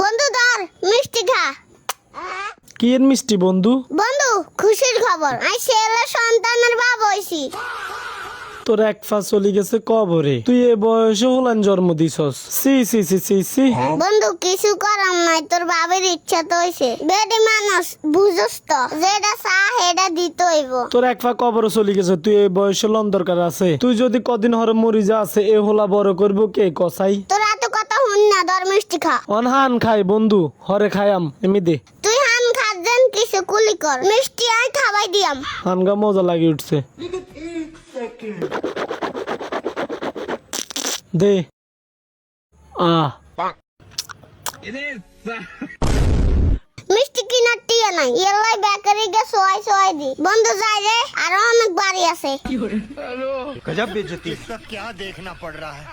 বন্ধু ধর মিষ্টি খা। কি এর মিষ্টি বন্ধু? বন্ধু খুশির খবর, আমি ছেলে সন্তানের বাবা হইছি। তোর এক পা চলে গেছে কবরে, তুই এ বয়সে হলান জন্ম দিছস। সি সি সি সি সি। বন্ধু কিছু করার নাই, তোর বাবার ইচ্ছা তো হইছে। বেডি মানুষ বুঝস তো, যেটা চা হেটা দিতে হইব। তোর এক পা কবরে চলে গেছে, তুই এই বয়সে লন দরকার আছে? তুই যদি কদিন হরে মরি যা আছে, এ হলা বড় করবো কে কসাই? তোর এত কথা শুন না, ধর মিষ্টি খা। অনহান খাই বন্ধু, হরে খায়াম এমি দে। তুই হান খাচ্ছেন কিছু কুলি কর, মিষ্টি আই খাওয়াই দিয়াম। হানগা মজা লাগে উঠছে, দে মিষ্টি কিনার টিয়া নাই, এলাই বেকারি গে সোয়াই সোয়াই দি। বন্ধু যাই রে, আরো অনেক বাড়ি আছে। गजब बेइज्जती। इसका क्या देखना पड़ रहा है।